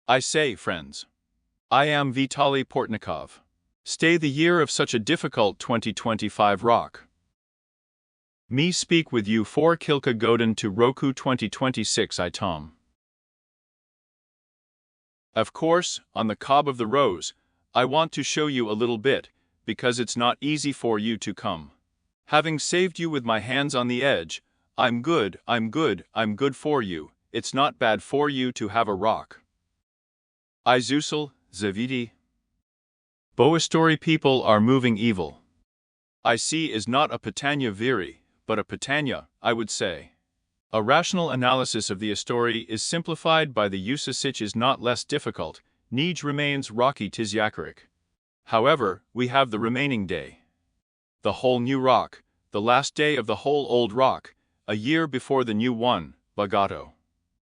I say, friends. I am Vitaly Portnikov. Stay the year of such a difficult 2025 rock. Me speak with you for Kilka Godin to Roku 2026 I Tom. Of course, on the Cob of the Rose, I want to show you a little bit, because it's not easy for you to come. Having saved you with my hands on the edge, I'm good for you, it's not bad for you to have a rock. I Zusel, Zavidi. Boastory people are moving evil. I see is not a Patanya Viri, but a Patanya, I would say. A rational analysis of the story is simplified by the usage is not less difficult, Nij remains rocky Tizyakarik. However, we have the remaining day. The whole new rock, the last day of the whole old rock, a year before the new one, Bagato.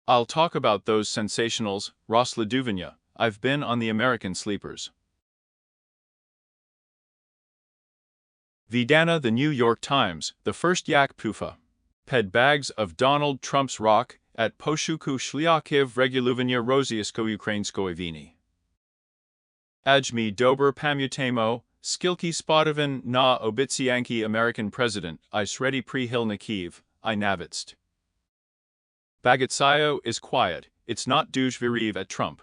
I'll talk about those sensationals, Rosladuvanya, I've been on the American sleepers. Vidana the New York Times, the first yak pufa. Ped bags of Donald Trump's rock at Poshuku Shliakiv Reguluvanya Rosiesko Ukrainskoy Vini. Ajmi Dober Pamutamo, Skilki Spotovin na Obitsyanki American President, I Sredi Prihilnikiv, I Navitst. Bagatsayo is quiet, it's not Duzhviriv at Trump.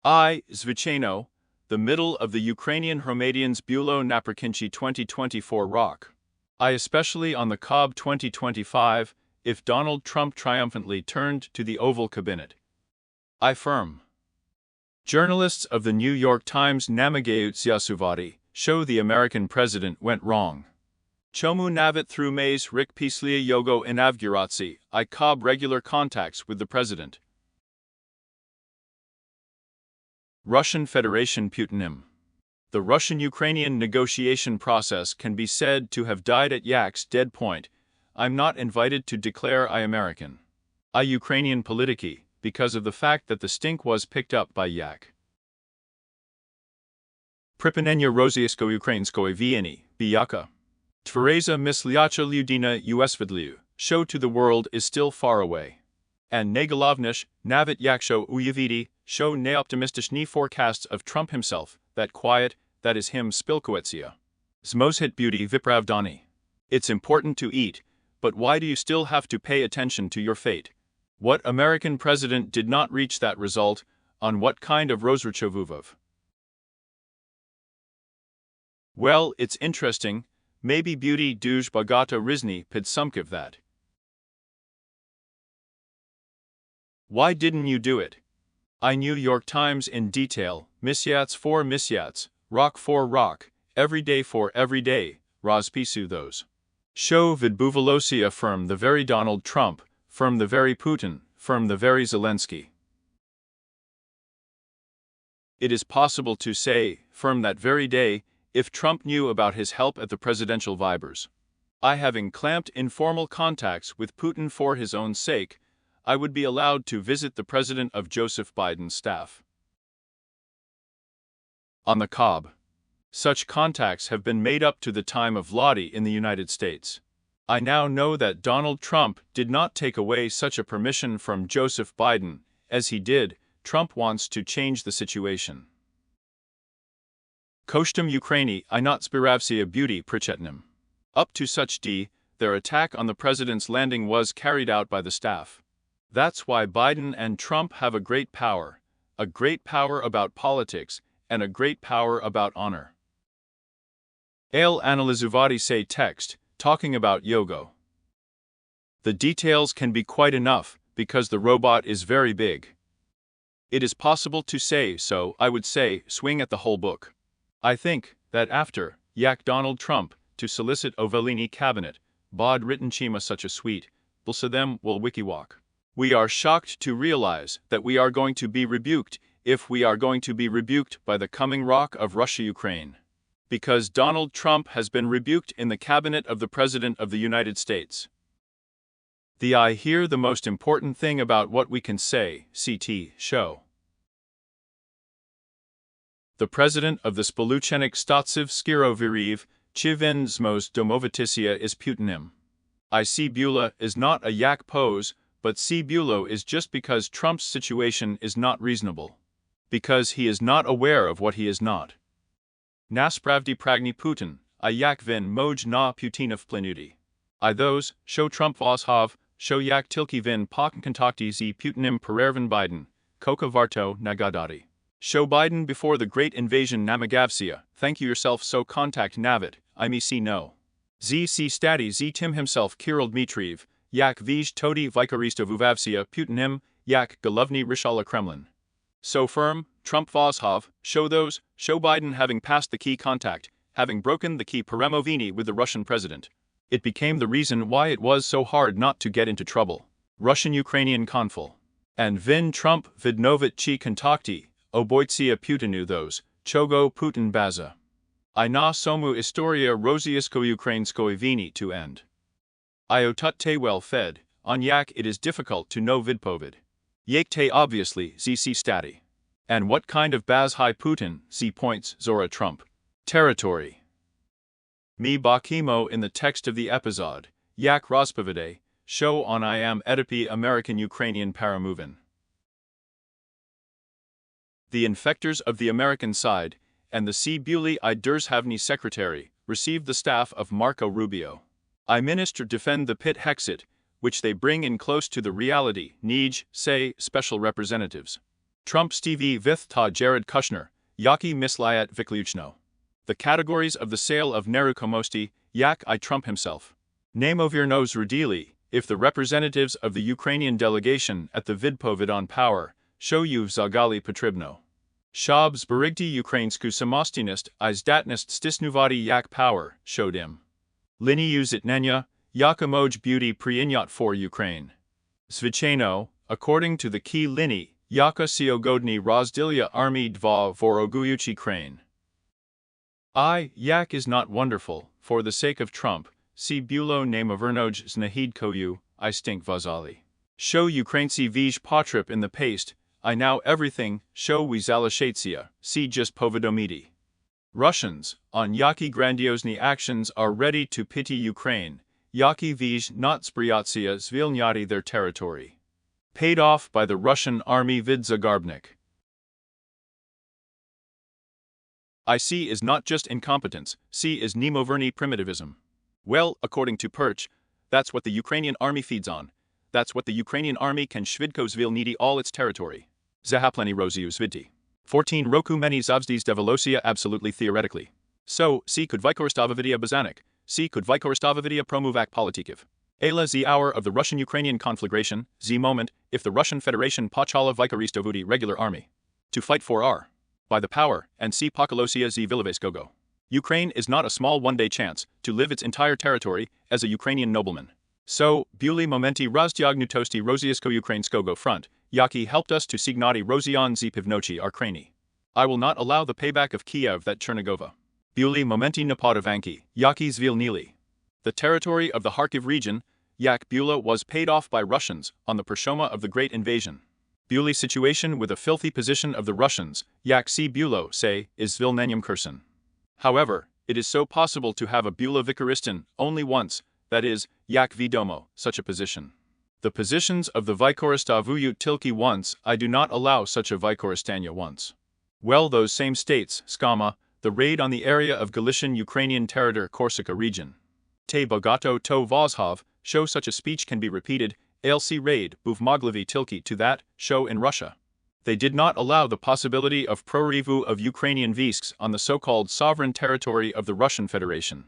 I, Zvicheno, the middle of the Ukrainian Hromadians Bulo Naprakinchi 2024 rock. I especially on the Cob 2025, if Donald Trump triumphantly turned to the Oval Cabinet. I firm. Journalists of the New York Times Namagayutsiasuvati show the American president went wrong. Chomu Navit through Mays Rik Pislia Yogo Inavguratsi, I Cob regular contacts with the president. Russian Federation Putinim. The Russian-Ukrainian negotiation process can be said to have died at Yak's dead point. I'm not invited to declare I American. I Ukrainian politiki, because of the fact that the stink was picked up by Yak. Pripinenya Rosiesko Ukrainskoy Vieni, Biyaka. Tvereza Misliacha Ludina Usvidliu, show to the world is still far away. And Negalovnish, Navit Yaksho Uyavidi, show neoptimistishni forecasts of Trump himself, that quiet, that is him Spilkoetsia. Zmoshit beauty Vipravdani. It's important to eat, but why do you still have to pay attention to your fate? What American president did not reach that result, on what kind of Rozrachovuvov? Well, it's interesting, maybe beauty duj bagata rizni pidsumkiv that. Why didn't you do it? I New York Times in detail, misyats for misyats, rock for rock, every day for every day, Rozpisu those. Show vidbuvalosia firm the very Donald Trump, firm the very Putin, firm the very Zelensky. It is possible to say, firm that very day, if Trump knew about his help at the presidential vibers. I having clamped informal contacts with Putin for his own sake, I would be allowed to visit the president of Joseph Biden's staff. On the Cob. Such contacts have been made up to the time of Lottie in the United States. I now know that Donald Trump did not take away such a permission from Joseph Biden, as he did, Trump wants to change the situation. Koshtum Ukraini I not spiravsia beauty prichetnim. Up to such their attack on the president's landing was carried out by the staff. That's why Biden and Trump have a great power about politics, and a great power about honor. Ale Analizuvati say text, talking about Yogo. The details can be quite enough, because the robot is very big. It is possible to say so, I would say, swing at the whole book. I think that after Yak Donald Trump to solicit Ovelini cabinet, bod written chima such a sweet, them will wikiwalk. We are shocked to realize that we are going to be rebuked if we are going to be rebuked by the coming rock of Russia-Ukraine. Because Donald Trump has been rebuked in the cabinet of the President of the United States. I hear the most important thing about what we can say, CT, show. The President of the Spoluchenik Statsiv Skiroviriv, Chiven Zmos Domovitisia is Putinim. I see Bula is not a yak pose, but C. Bulo is just because Trump's situation is not reasonable. because he is not aware of what he is not. Naspravdi pragni Putin, a yak vin moj na Putinov plenuti. I those, show Trump Vozhov, show yak tilki vin pok kontakti z Putinim perervin Biden, koka varto nagadati. Show Biden before the great invasion namagavsia, thank you yourself so contact navit, I me see no. Z stati z Tim himself Kirill Dmitriev, yak vij toti vikaristo vuvavsia Putinim, yak golovny rishala Kremlin. So firm, Trump Vozhov, show Biden having passed the key contact, having broken the key peremovini with the Russian president. It became the reason why it was so hard not to get into trouble. Russian-Ukrainian conflict. And vin Trump vidnovit chi kontakti, oboitsia Putinu those, chogo Putin baza. I na somu istoria rosiesko-ukrainskoi vini to end. Iotut te well fed, on yak it is difficult to know vidpovid. Yakte obviously zc stati. And what kind of bazhai Putin, z points Zora Trump. Territory. Me bakimo in the text of the episode, yak rozpovide, show on I am Edipi American-Ukrainian paramovin. The infectors of the American side, and the C. Bewley I Derzhavny secretary, received the staff of Marco Rubio. I minister defend the pit hexit, which they bring in close to the reality, Nij, say, special representatives. Trump Stevie Vith ta Jared Kushner, Yaki Mislayat Viklyuchno. The categories of the sale of Nerukomosti, Yak I Trump himself. Namovirnos Rudili, if the representatives of the Ukrainian delegation at the Vidpovid on power, show you Zagali Petribno. Shab Zberigti Ukrainsku Samostinist Izdatnist Stisnuvati Yak power, showed him. Liniu Zitnenya, Yakamoj beauty priinyat for Ukraine. Zvicheno, according to the key Lini, Yaka Siogodny Rozdilya army dva Voroguyuchi crane. Yak is not wonderful, for the sake of Trump, si bulo namavernoj znahidkoyu, I stink vazali. Show Ukrainci vij potrip in the paste, I now everything, show we zalashatia, see just povidomidi. Russians, on Yaki grandiosny actions are ready to pity Ukraine, Yaki vij not spriatsia zvilnyati their territory. Paid off by the Russian army vid Zagarbnik. I see is not just incompetence, see is nemoverny primitivism. Well, according to Perch, that's what the Ukrainian army feeds on. That's what the Ukrainian army can shvidko zvilniti all its territory. Zahapleni roziu zvidti. 14 Roku many zavzdis devolusia absolutely theoretically. So, see could Vikoristovovidia Bazanik, see could Vikoristovovidia promuvak politikiv. Ela z hour of the Russian-Ukrainian conflagration, z moment, if the Russian Federation pachala Vikoristovudi regular army. To fight for R. By the power, and see Pokalosia z Viloveskogo. Ukraine is not a small one-day chance to live its entire territory as a Ukrainian nobleman. So, Bewley momenti rozdiagnutosti Rosiesko-Ukrainskogo front, Yaki helped us to signati Rozion z Pivnochi Arkrani. I will not allow the payback of Kiev that Chernigova. Bewley momenti napadavanki, Yaki Zvilnili. The territory of the Kharkiv region, Yak Bula was paid off by Russians on the Pershoma of the Great Invasion. Bewley's situation with a filthy position of the Russians, Yak si Bulo, say, is Zvilnenyam Kursin. However, it is so possible to have a Bula Vikaristan only once, that is, Yak Vidomo, such a position. The positions of the Vikoristavuyut Tilki once, I do not allow such a Vikoristanya once. Well, those same states, Skama, the raid on the area of Galician Ukrainian territory Corsica region. Te Bogato to Vozhov, show such a speech can be repeated, ALC raid, Buvmoglavy Tilki to that, show in Russia. They did not allow the possibility of prorivu of Ukrainian Visks on the so-called sovereign territory of the Russian Federation.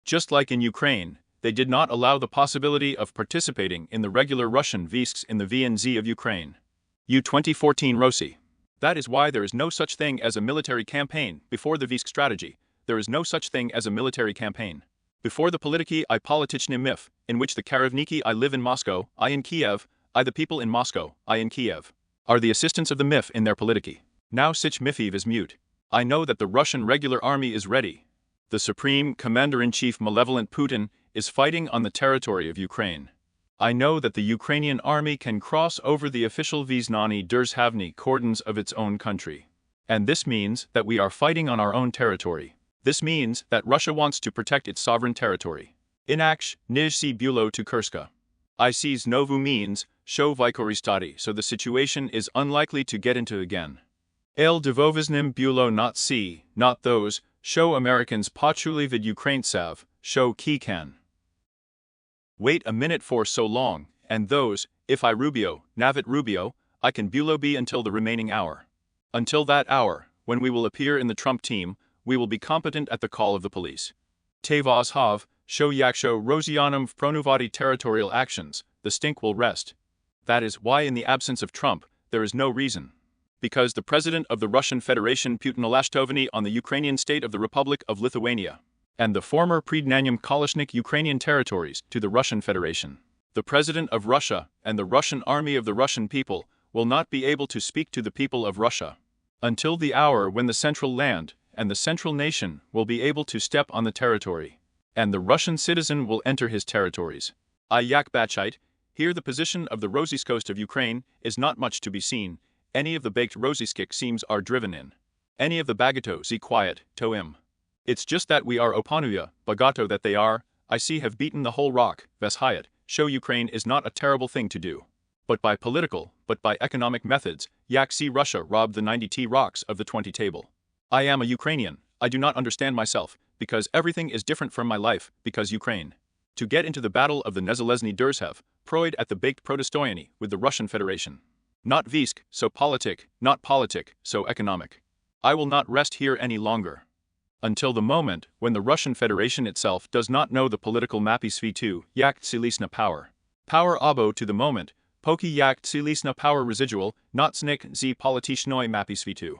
Just like in Ukraine, they did not allow the possibility of participating in the regular Russian Visks in the VNZ of Ukraine. U-2014 Rossi. That is why there is no such thing as a military campaign before the Visk strategy. There is no such thing as a military campaign. Before the politiki I politichny mif, in which the Karavniki I live in Moscow, I in Kiev, I the people in Moscow, I in Kiev, are the assistants of the MIF in their politiki. Now sich Mifiv is mute. I know that the Russian regular army is ready. The Supreme Commander-in-Chief malevolent Putin is fighting on the territory of Ukraine. I know that the Ukrainian army can cross over the official Viznani Derzhavny cordons of its own country. And this means that we are fighting on our own territory. This means that Russia wants to protect its sovereign territory. Inaksh, Nizhsi Bulo to Kurska. I sees Novu means, show Vikoristati, so the situation is unlikely to get into again. Ale dvoviznym bulo not see, not those, show Americans pochuli vid Ukrainesav, show ki can. Wait a minute for so long, and those, if I Rubio, navit Rubio, I can bulo be until the remaining hour. Until that hour, when we will appear in the Trump team, we will be competent at the call of the police. Tevas hav, show yaksho Rosianum pronuvati territorial actions, the stink will rest. That is why in the absence of Trump, there is no reason. Because the President of the Russian Federation Putin alashtovany on the Ukrainian state of the Republic of Lithuania, and the former Pridnanium Kalashnik Ukrainian territories to the Russian Federation. The President of Russia and the Russian army of the Russian people will not be able to speak to the people of Russia until the hour when the central land and the central nation will be able to step on the territory, and the Russian citizen will enter his territories. Yak Bachite, here the position of the Rosysk coast of Ukraine is not much to be seen. Any of the baked Rosyskik seams are driven in. Any of the Bagato z quiet, toim. It's just that we are Opanuya, Bagato that they are, I see have beaten the whole rock, Veshayat, show Ukraine is not a terrible thing to do. But by political, but by economic methods, Yak see Russia robbed the 90 rocks of the 20 table. I am a Ukrainian, I do not understand myself, because everything is different from my life, because Ukraine. To get into the battle of the Nezalezny Derzhev, proid at the baked Protestoyany with the Russian Federation. Not Visk, so politic, not politic, so economic. I will not rest here any longer. Until the moment when the Russian Federation itself does not know the political mapi svitu, yak tsilisna power. Power abo to the moment, poki yak tsilisna power residual, not snik z politichnoi mapi svitu.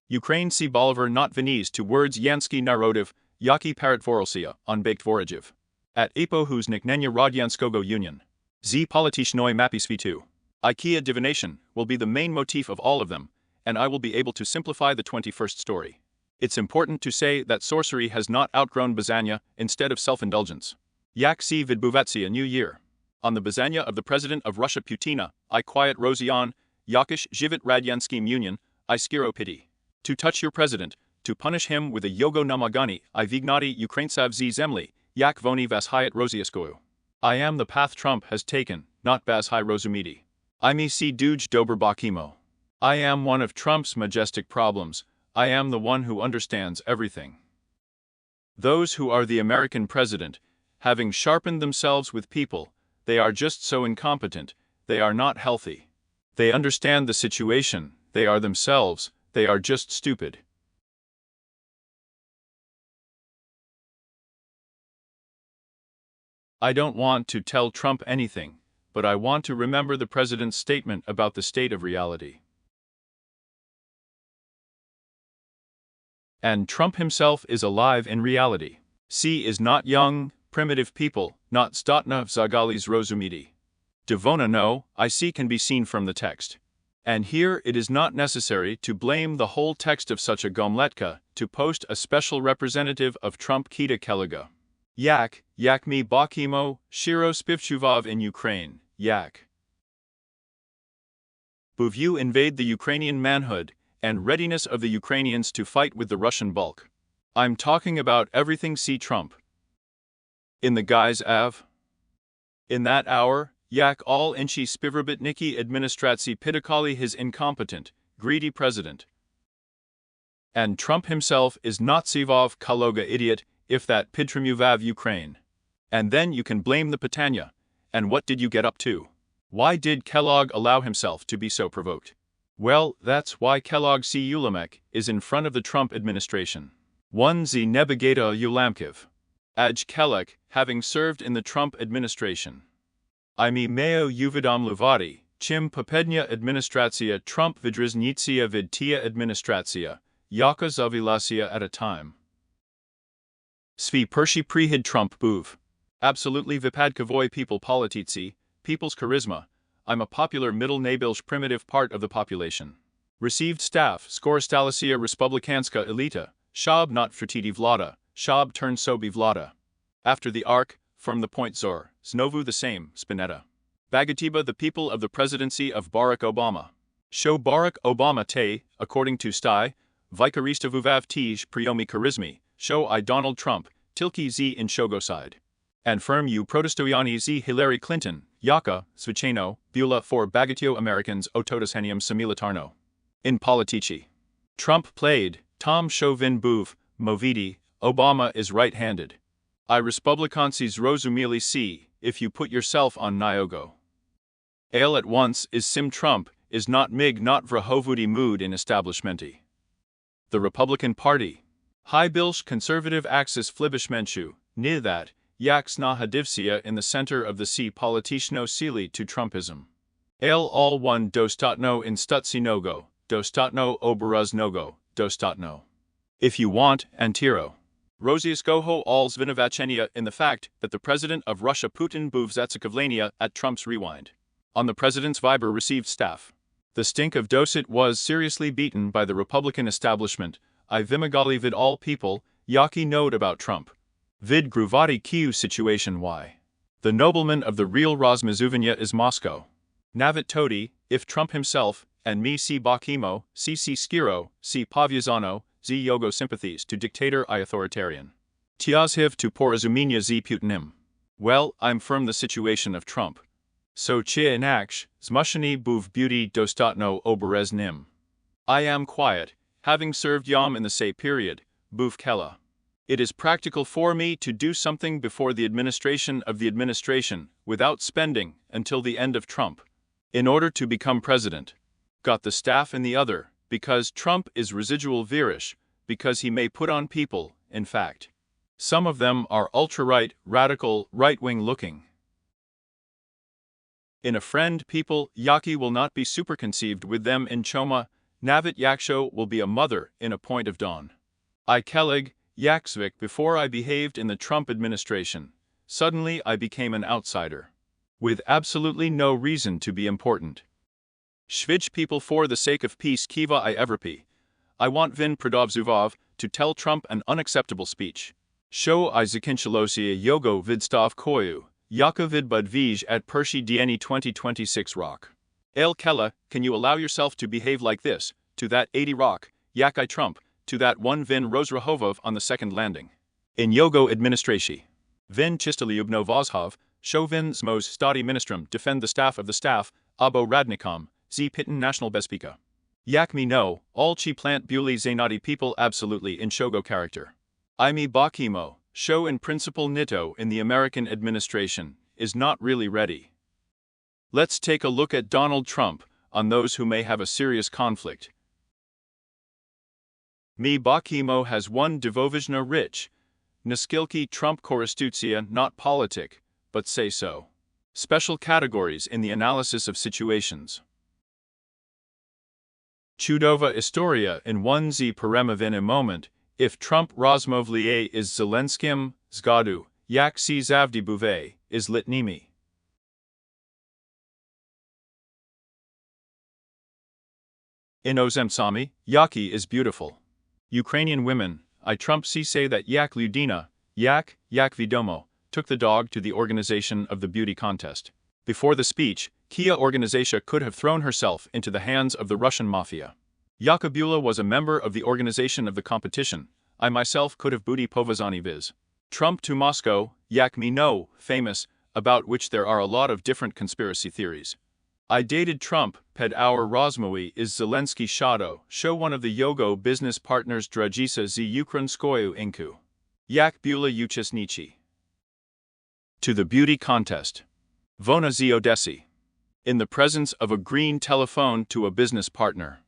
Ukraine si Bolivar not Venise to words Yansky Narodov, Yaki Paratvorolsia, on baked Vorojiv. At Epo whose niknenya Rodyanskogo Union. Z politichnoi mapi svitu. IKEA divination will be the main motif of all of them, and I will be able to simplify the 21st story. It's important to say that sorcery has not outgrown Bazania instead of self-indulgence. Yak si vidbuvatsia New Year. On the Bazania of the President of Russia Putina, I quiet Rosian, Yakish Zhivit Radyanskim Union, I skiro pity. To touch your president, to punish him with a yogo namagani, I vignati Ukrainesav z zemli, yak voni vashayat Rosiaskoyu. I am the path Trump has taken, not Bazhai Rosumidi. I me si duj dober bakimo. I am one of Trump's majestic problems. I am the one who understands everything. Those who are the American president, having sharpened themselves with people, they are just so incompetent, they are not healthy. They understand the situation, they are themselves, they are just stupid. I don't want to tell Trump anything, but I want to remember the president's statement about the state of reality. And Trump himself is alive in reality. C is not young, primitive people, not Statna Zagalis Rozumidi. Devona no, I see can be seen from the text. And here it is not necessary to blame the whole text of such a gomletka to post a special representative of Trump Kita Keliga. Yak mi bakimo, shiro spivchuvav in Ukraine, yak. Buvyu invade the Ukrainian manhood and readiness of the Ukrainians to fight with the Russian bulk. I'm talking about everything see Trump. In the guise av. In that hour, yak all inchi spivrobitniki administratsi pitakali his incompetent, greedy president. And Trump himself is not Sivov Kaloga idiot, if that Pidtramuvav Ukraine. And then you can blame the Patanya. And what did you get up to? Why did Kellogg allow himself to be so provoked? Well, that's why Kellogg C. Ulamek is in front of the Trump administration. 1 Z Nebegata Ulamkiv. Aj Kellogg, having served in the Trump administration. I me meo uvidam luvati, chim popednia administratia Trump vidriznitsia vid tia administratia, yaka zavilasia at a time. Svi Pershi prehid Trump buv. Absolutely vipadkavoy people politici, people's charisma. I'm a popular middle nabilsh primitive part of the population. Received staff, skorostalasia respublikanska elita, shab not fratidi vlada, shab turned sobi vlada. After the arc, from the point zor, znovu the same, Spinetta. Bagatiba the people of the presidency of Barack Obama. Show Barack Obama te, according to Stai, Vikarista vuvav tej priomi charismi, show I Donald Trump, tilki z in shogoside. And firm you protestoyani z Hillary Clinton, yaka, svicheno, bula for bagatio Americans ototas henium similitarno. In politici. Trump played, Tom Chauvin Bouv, Movidi, Obama is right-handed. I Respublikanci zrozumieli si, if you put yourself on Niogo. Ale at once is sim Trump, is not mig not vrahovudi mood in establishmenti. The Republican Party. High Bilsh conservative axis flibishmenchu, near that, yak snahadivsia in the center of the C politichno sili to Trumpism. Ale all one dostatno in stutsinogo, dostatno oberaz nogo, dostatno. If you want, Antiro. Roziaskoho all zvinovachenia in the fact that the president of Russia Putin buvzatsakovlania at Trump's rewind. On the president's Viber received staff. The stink of Dosit was seriously beaten by the Republican establishment. I vimagali vid all people, yaki note about Trump. Vid gruvati kiu situation why. The nobleman of the real Rozmazuvanya is Moscow. Navit todi, if Trump himself, and me si bakimo, si skiro, si pavyazano, z yogo sympathies to dictator I authoritarian. Tiazhiv to porazuminya z Putinim. Well, I'm firm the situation of Trump. So chia inaksh, zmushani buv beauty dostatno oberez nim. I am quiet, having served yam in the say period, buv kella. It is practical for me to do something before the administration of the administration, without spending, until the end of Trump. In order to become president. Got the staff in the other, because Trump is residual virish, because he may put on people, in fact. Some of them are ultra-right, radical, right-wing looking. In a friend people, Yaki will not be superconceived with them in Choma, Navit Yaksho will be a mother in a point of dawn. I Kelig, Yaksvik before I behaved in the Trump administration, suddenly I became an outsider. With absolutely no reason to be important. Shvij people for the sake of peace kiva I everpi. I want Vin Pradovzuvov to tell Trump an unacceptable speech. Show I zakinchalosia yogo vidstav koyu. Yakovid Budvij at Pershi Dieni 2026 Rock. El Kella, can you allow yourself to behave like this, to that 80 Rock, Yakai Trump, to that one Vin Rozrahovov on the second landing? In Yogo administration. Vin Chistaliubno Vozhov, Chauvin Zmos Stati Ministrum defend the staff of the staff, Abo Radnikom, Z Pitin National Bespika. Yak me no, all chi plant Buli Zainati people absolutely in Shogo character. I me Bakimo. Show in principle Nito in the American administration is not really ready. Let's take a look at Donald Trump on those who may have a serious conflict. Me Bakimo has one Divovizhna rich, Naskilki Trump Korestutia not politic, but say so. Special categories in the analysis of situations. Chudova Istoria in 1z Peremavin a moment. If Trump Rozmovlie is Zelenskim, Zgadu, Yak si Zavdi Bouvet, is Litnimi. In Ozemtsami, Yaki is beautiful. Ukrainian women, I Trump si say that Yak Ludina, Yak Vidomo, took the dog to the organization of the beauty contest. Before the speech, Kia Organization could have thrown herself into the hands of the Russian mafia. Yakubula was a member of the organization of the competition. I myself could have booty povazani viz. Trump to Moscow, Yak me no, famous, about which there are a lot of different conspiracy theories. I dated Trump, ped our Rosmowy is Zelensky Shadow, show one of the Yogo business partners Dragisa z Ukrainskoyu Inku. Yak Bula Uchesnichi. To the beauty contest. Vona z Odessy. In the presence of a green telephone to a business partner.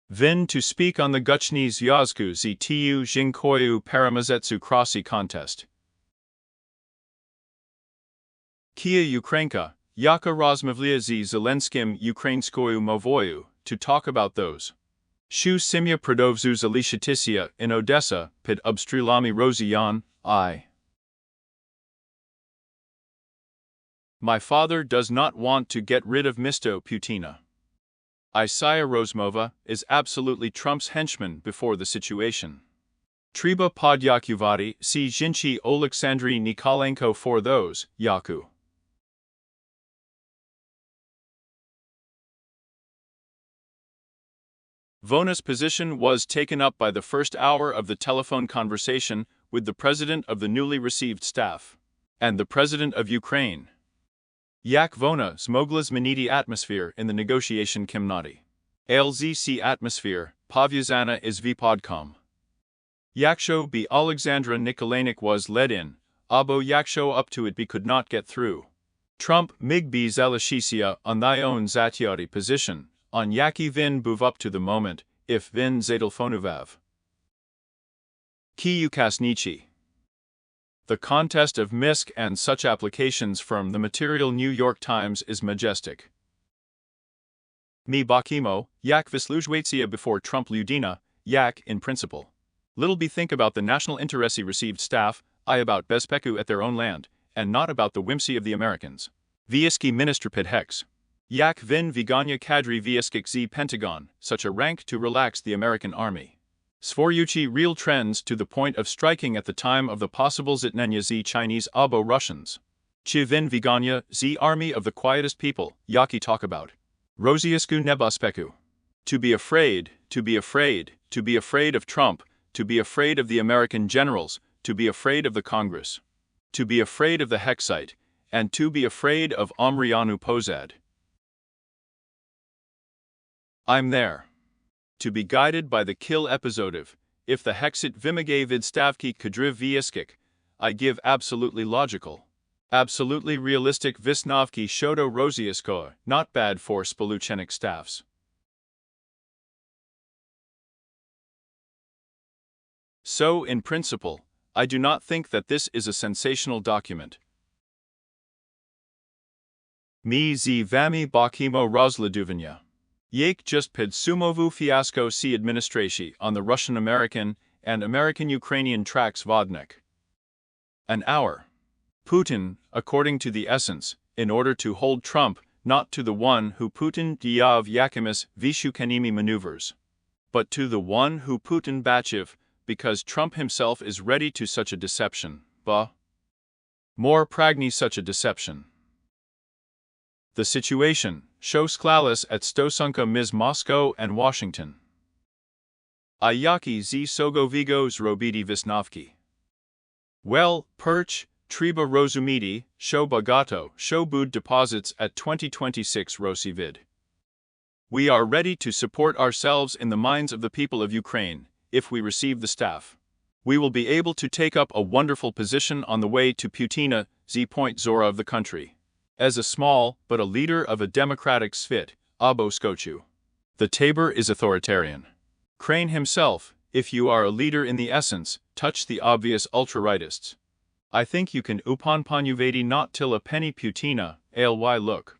Vin to speak on the Guchny Związku z Tu Jinkoyu Paramazetsu Crossy contest. Kia Ukrainka, Yaka Rozmavlia z Zelenskim Ukrainskoyu Movoyu, to talk about those. Shu Simya Pradovzu Zalishitisia in Odessa, pid Ubstrilami Rozian, I. My father does not want to get rid of Misto Putina. Isaiah Rozmova is absolutely Trump's henchman before the situation. Treba Podyakuvati si Jinchi Oleksandri Nikolenko for those, Yaku. Vona's position was taken up by the first hour of the telephone conversation with the president of the newly received staff and the president of Ukraine. Yak Vona Smogla's Maniti atmosphere in the negotiation Kimnati. LZC atmosphere, powiązana is wypadkom. Yaksho b Alexandra Nikolanik was let in, abo yaksho up to it b could not get through. Trump mig b zalashisia on thy own zatiari position, on yaki vin buv up to the moment, if vin zadelfonuvav. Ki ukasnichi. The contest of MISC and such applications from the material New York Times is majestic. Mi bakimo, yak vysluzhwaitsia before Trump Ludina, yak in principle. Little bethink about the national interesi received staff, I about bezpeku at their own land, and not about the whimsy of the Americans. Vieski ministerpid hex. Yak vin viganya kadri vieskik z Pentagon, such a rank to relax the American army. Svoryuchi real trends to the point of striking at the time of the possible zitnenya z Chinese abo Russians. Chi vin viganya z army of the quietest people, yaki talk about. Roziesku nebaspeku. To be afraid, to be afraid, to be afraid of Trump, to be afraid of the American generals, to be afraid of the Congress. To be afraid of the Hexite, and to be afraid of Omrianu Pozad. I'm there. To be guided by the kill episodev, if the hexit vimage vidstavki kadriv vieskik, I give absolutely logical, absolutely realistic visnovki shodo roziesko, not bad for spoluchenik staffs. So, in principle, I do not think that this is a sensational document. Mi z vami bakimo rozladuvanya. Yake just pid sumovu fiasco si administrashi on the Russian-American and American-Ukrainian tracks Vodnik. An hour. Putin, according to the essence, in order to hold Trump, not to the one who Putin diav yakimis vishukanimi maneuvers, but to the one who Putin bachiv, because Trump himself is ready to such a deception, more pragni such a deception. The situation, show sklalis at stosunka mis Moscow and Washington. Ayaki z sogo zrobidi visnovki. Well, perch, treba rozumidi, show bagato, show bud deposits at 2026 rosivid. We are ready to support ourselves in the minds of the people of Ukraine, if we receive the staff. We will be able to take up a wonderful position on the way to Putina, z-point Zora of the country. As a small, but a leader of a democratic svit, abo skochu. The Tabor is authoritarian. Crane himself, if you are a leader in the essence, touch the obvious ultra-rightists. I think you can upanpanyuvadi not till a penny Putina, ly look.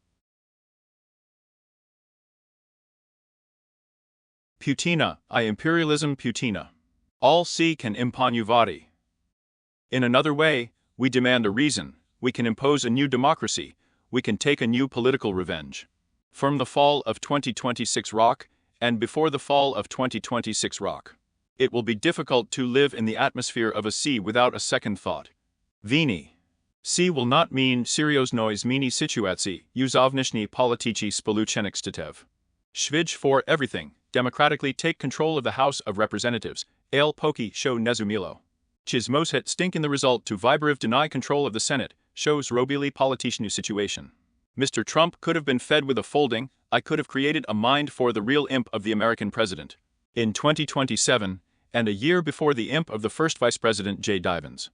Putina, I imperialism Putina. All see can impanyuvadi. In another way, we demand a reason, we can impose a new democracy, we can take a new political revenge. From the fall of 2026 rock, and before the fall of 2026 rock. It will be difficult to live in the atmosphere of a sea without a second thought. Vini. Sea will not mean serioznois mini situacji, uzovnishny politici spoluchenik statev. Shvij for everything, democratically take control of the House of Representatives, ale poki show nezumilo. Chizmoshet stink in the result to viberiv deny control of the Senate, shows robili politichnu situation. Mr. Trump could have been fed with a folding, I could have created a mind for the real imp of the American president. In 2027, and a year before the imp of the first Vice President J. Divins.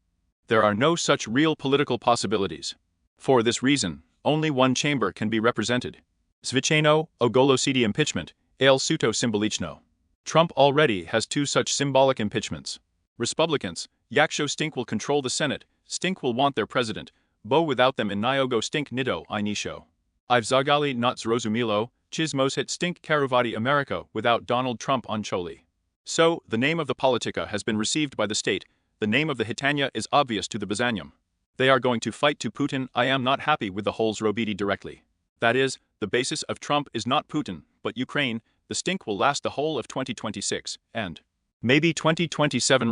There are no such real political possibilities. For this reason, only one chamber can be represented. Zvicheno, ogolosidi impeachment, ale suto symbolichno. Trump already has two such symbolic impeachments. Republicans, Yaksho Stink will control the Senate, Stink will want their president, Bo without them in Niogo Stink Nido I Nisho. I've Zagali not Zrozumilo, Chizmos Stink Karuvati America without Donald Trump on Choli. So, the name of the Politica has been received by the state, the name of the Hitanya is obvious to the Bazanyam. They are going to fight to Putin. I am not happy with the whole Zrobidi directly. That is, the basis of Trump is not Putin, but Ukraine. The stink will last the whole of 2026, and maybe 2027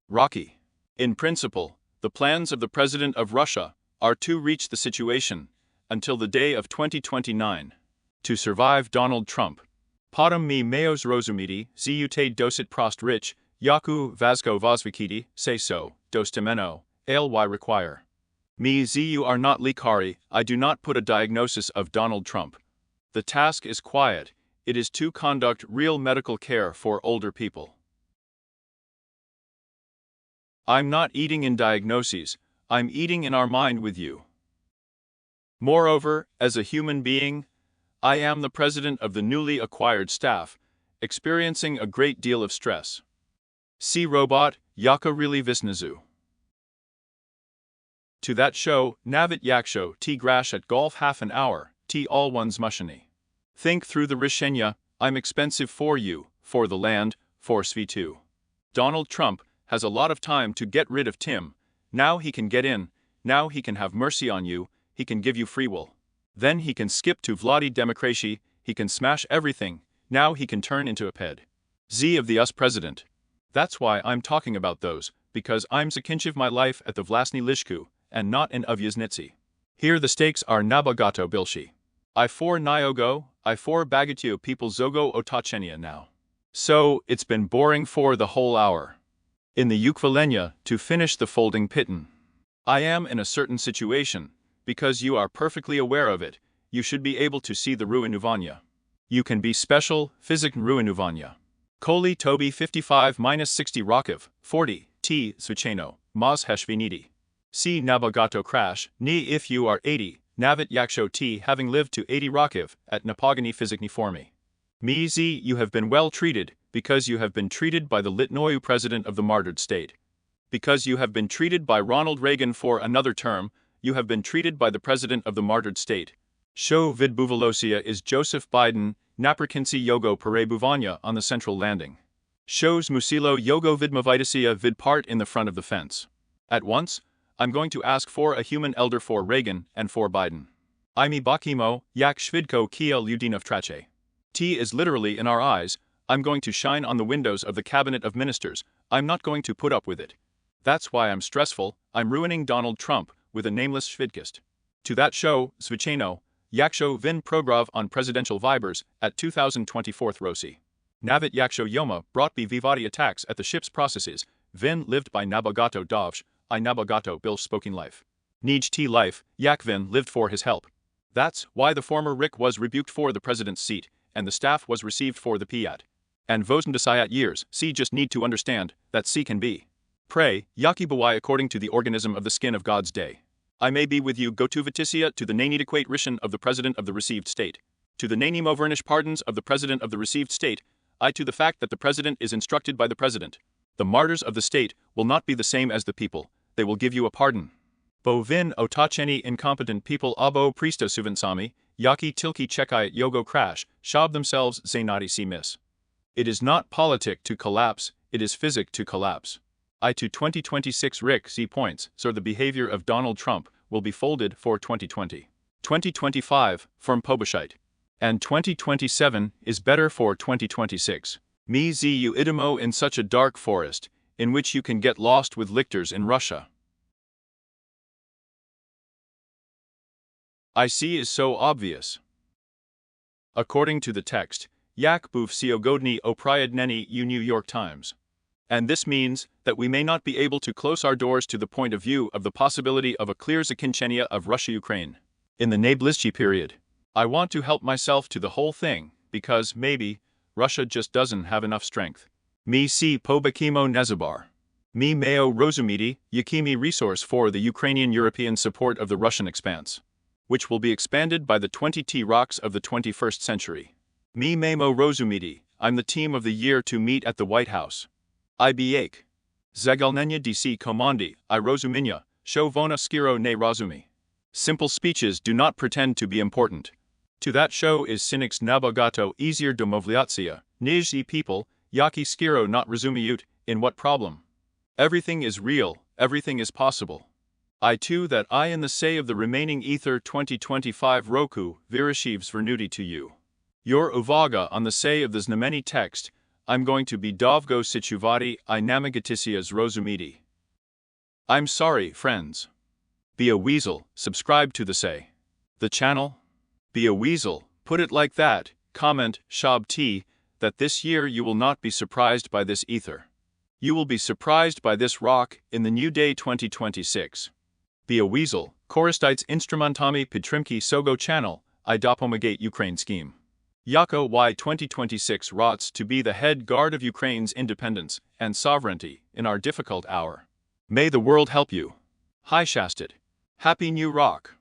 Rocky. In principle, the plans of the President of Russia are to reach the situation until the day of 2029. To survive Donald Trump. Podam mi meos rozumidi, ziute dosit prost rich, yaku vazko vozvikidi, say so, dostimeno, ly require. Me zu are not likari, I do not put a diagnosis of Donald Trump. The task is quiet, it is to conduct real medical care for older people. I'm not eating in diagnoses, I'm eating in our mind with you. Moreover, as a human being, I am the president of the newly acquired staff, experiencing a great deal of stress. See robot, Yaka really Visnazu. To that show, Navit Yaksho T Grash at golf half an hour, T all one's mushani. Think through the Rishenya, I'm expensive for you, for the land, for Sv2. Donald Trump has a lot of time to get rid of Tim, now he can get in, now he can have mercy on you, he can give you free will. Then he can skip to Vladi Demokrashi, he can smash everything, now he can turn into a ped. Z of the US president. That's why I'm talking about those, because I'm zakinchiv my life at the Vlasny Lishku, and not in Uvyaznitsi. Here the stakes are Nabagato Bilshi. I for Nyogo, I for Bagatio people Zogo Otachenia now. So, it's been boring for the whole hour. In the Ukvalenya, to finish the folding pitten. I am in a certain situation, because you are perfectly aware of it, you should be able to see the Ruinuvanya. You can be special, physic Ruinuvanya. Koli Toby 55-60 Rakiv, 40, T. Sucheno, Maz Heshvinidi. See Nabagato crash, ni if you are 80, Navit Yaksho T having lived to 80 Rakiv, at Napogani Physicni Formi. Me Z you have been well treated, because you have been treated by the Litnoyu president of the martyred state. Because you have been treated by Ronald Reagan for another term, you have been treated by the president of the martyred state. Show vid Buvalosia is Joseph Biden, Naprakinsi Yogo Pere Buvanya on the central landing. Shows Musilo Yogo Vidmavitasia vid part in the front of the fence. At once, I'm going to ask for a human elder for Reagan and for Biden. Imi Bakimo, Yak Shvidko Kiel Udinov Trache. T is literally in our eyes, I'm going to shine on the windows of the cabinet of ministers, I'm not going to put up with it. That's why I'm stressful, I'm ruining Donald Trump with a nameless Shvidkist. To that show, Svicheno, Yaksho Vin Progrov on presidential vibers at 2024 Rossi. Navit Yaksho Yoma brought be Vivati attacks at the ship's processes, Vin lived by Nabagato Dovsh, I Nabagato Bill spoken life. Nij T life, Yakvin lived for his help. That's why the former Rick was rebuked for the president's seat, and the staff was received for the Piat. And Vosndasayat years, C just need to understand that C can be. Pray, Yaki Bawai according to the organism of the skin of God's day. I may be with you go to Vitisia to the Nanediquate Rishon of the president of the received state. To the Nanimovernish pardons of the president of the received state, I to the fact that the president is instructed by the president. The martyrs of the state will not be the same as the people, they will give you a pardon. Bovin otacheni incompetent people abo priesto suvansami, yaki tilki chekai yogo crash, shab themselves zainati si miss. It is not politic to collapse, it is physic to collapse. I to 2026 Rick Z points, so the behavior of Donald Trump will be folded for 2020. 2025, from Pobashite. And 2027 is better for 2026. Me Z you idimo in such a dark forest, in which you can get lost with lictors in Russia. I see is so obvious. According to the text, Yak buv siogodni opriadneni u New York Times. And this means that we may not be able to close our doors to the point of view of the possibility of a clear zakinchenia of Russia-Ukraine. In the Nablizchi period, I want to help myself to the whole thing, because, maybe, Russia just doesn't have enough strength. Mi si pobakimo nezabar. Mi meo rozumidi, yakimi resource for the Ukrainian European support of the Russian expanse, which will be expanded by the 20 T-Rocks of the 21st century. Mi memo rozumidi, I'm the team of the year to meet at the White House. I biake. Zagalnenya DC komandi, I rozuminya, show vona skiro ne razumi. Simple speeches do not pretend to be important. To that show is cynics nabagato easier domovliatsia, nizhi people, yaki skiro not resumiut, in what problem? Everything is real, everything is possible. I too that I in the say of the remaining ether 2025 roku, virashivs vernuti to you. Your uvaga on the say of the znameni text, I'm going to be dovgo situvati I namagatisias rozumidi. I'm sorry, friends. Be a weasel, subscribe to the say. The channel? Be a weasel, put it like that, comment, Shab T, that this year you will not be surprised by this ether. You will be surprised by this rock in the new day 2026. Be a weasel, Choristites Instrumentami Pitrimki Sogo channel, I dopomagate Ukraine scheme. Yako Y 2026 rots to be the head guard of Ukraine's independence and sovereignty in our difficult hour. May the world help you. Hi Shasted. Happy New Rock.